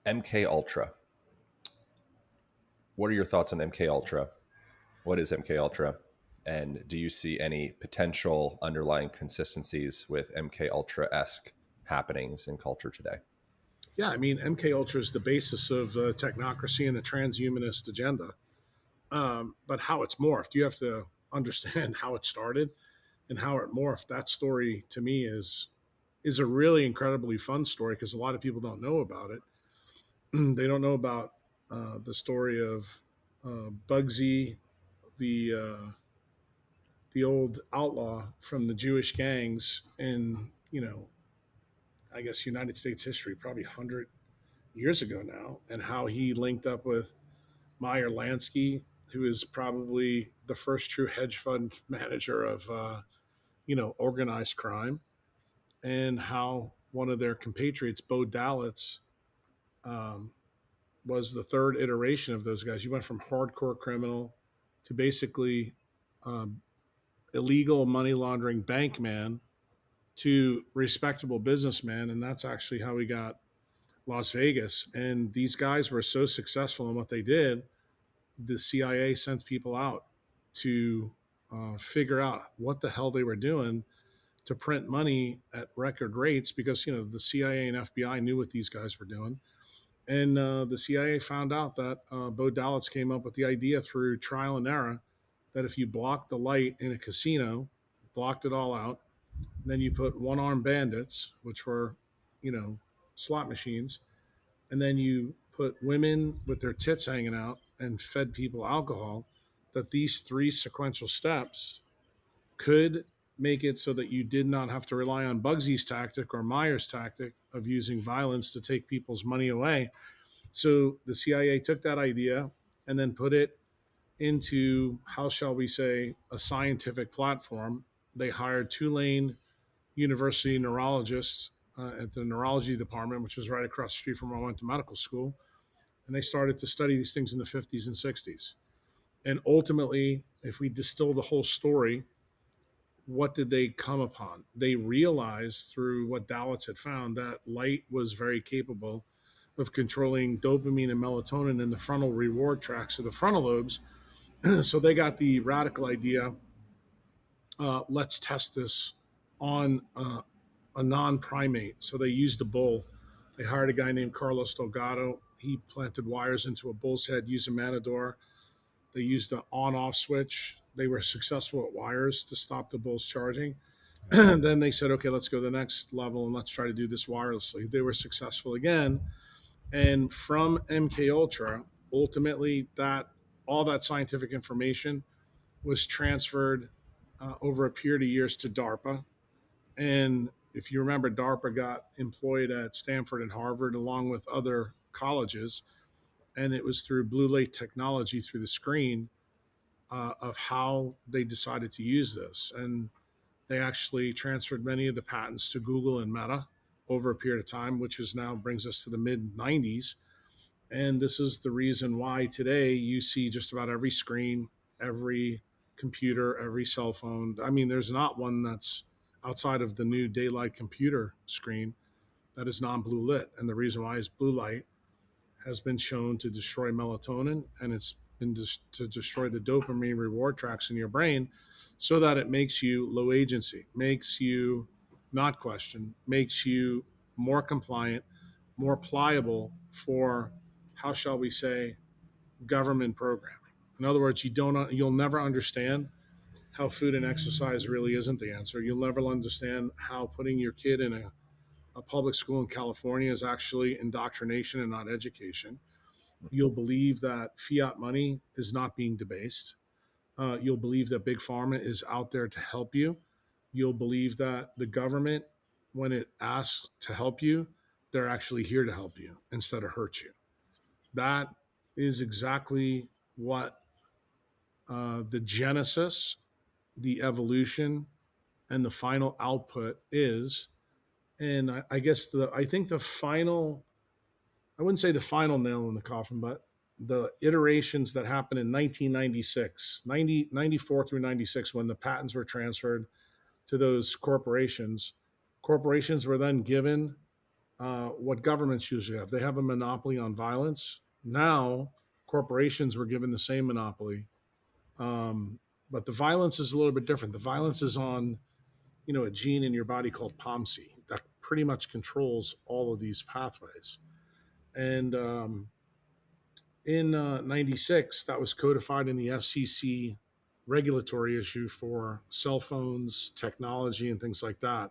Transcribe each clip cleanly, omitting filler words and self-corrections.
MK Ultra. What are your thoughts on MK Ultra? What is MK Ultra? And do you see any potential underlying consistencies with MK Ultra-esque happenings in culture today? Yeah, I mean, MK Ultra is the basis of technocracy and the transhumanist agenda. But how it's morphed, you have to understand how it started and how it morphed. That story to me is a really incredibly fun story because a lot of people don't know about it. They don't know about the story of Bugsy, the the old outlaw from the Jewish gangs in I guess United States history, probably 100 years ago now, and how he linked up with Meyer Lansky, who is probably the first true hedge fund manager of organized crime, and how one of their compatriots, Bo Dalitz, um, was the third iteration of those guys. You went from hardcore criminal to basically um, illegal money laundering bank man to respectable businessman, and that's actually how we got Las Vegas. And these guys were so successful in what they did, the CIA sent people out to figure out what the hell they were doing to print money at record rates because the CIA and FBI knew what these guys were doing. And the CIA found out that Bo Dalitz came up with the idea through trial and error that if you blocked the light in a casino, blocked it all out, then you put one armed bandits, which were, you know, slot machines, and then you put women with their tits hanging out and fed people alcohol, that these three sequential steps could make it so that you did not have to rely on Bugsy's tactic or Meyer's tactic of using violence to take people's money away. So the CIA took that idea and then put it into, how shall we say, a scientific platform. They hired Tulane University neurologists at the neurology department, which was right across the street from where I went to medical school. And they started to study these things in the 50s and 60s. And ultimately, if we distill the whole story, what did they come upon? They realized through what Dalitz had found that light was very capable of controlling dopamine and melatonin in the frontal reward tracts of the frontal lobes. So they got the radical idea, let's test this on a non primate. So they used a bull. They hired a guy named Carlos Delgado. He planted wires into a bull's head, used a matador. They used an on off switch. They were successful at wires to stop the bulls charging. Then they said, okay, let's go to the next level and let's try to do this wirelessly. They were successful again. And from MK Ultra, ultimately that all that scientific information was transferred over a period of years to DARPA. And if you remember, DARPA got employed at Stanford and Harvard along with other colleges. And it was through blue light technology through the screen of how they decided to use this. And they actually transferred many of the patents to Google and Meta over a period of time, which is now brings us to the mid 90s. And this is the reason why today you see just about every screen, every computer, every cell phone. I mean, there's not one that's outside of the new daylight computer screen that is non blue lit. And the reason why is blue light has been shown to destroy melatonin, and it's been to destroy the dopamine reward tracks in your brain so that it makes you low agency, makes you not question, makes you more compliant, more pliable for, how shall we say, government programming. In other words, you'll never understand how food and exercise really isn't the answer. You'll never understand how putting your kid in a public school in California is actually indoctrination and not education. You'll believe that fiat money is not being debased. You'll believe that big pharma is out there to help you. You'll believe that the government, when it asks to help you, they're actually here to help you instead of hurt you. That is exactly what the genesis, the evolution, and the final output is. And I guess I think the final, I wouldn't say the final nail in the coffin, but the iterations that happened in 1996, 94 through 96, when the patents were transferred to those corporations. Corporations were then given what governments usually have. They have a monopoly on violence. Now, corporations were given the same monopoly, but the violence is a little bit different. The violence is on, a gene in your body called POMC that pretty much controls all of these pathways. And in '96, that was codified in the FCC regulatory issue for cell phones, technology, and things like that.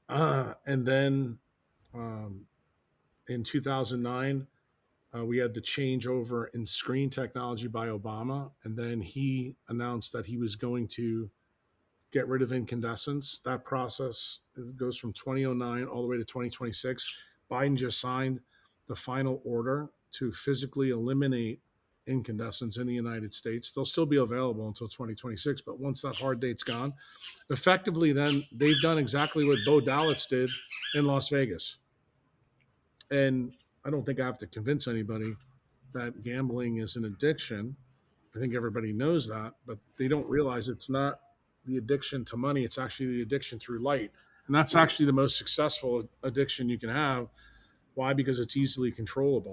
And then um, in 2009, we had the changeover in screen technology by Obama, and then he announced that he was going to get rid of incandescence. That process goes from 2009 all the way to 2026. Biden just signed the final order to physically eliminate incandescents in the United States. They'll still be available until 2026, but once that hard date's gone, effectively, then they've done exactly what Bo Dallas did in Las Vegas. And I don't think I have to convince anybody that gambling is an addiction. I think everybody knows that, but they don't realize it's not the addiction to money. It's actually the addiction through light. And that's actually the most successful addiction you can have. Why? Because it's easily controllable.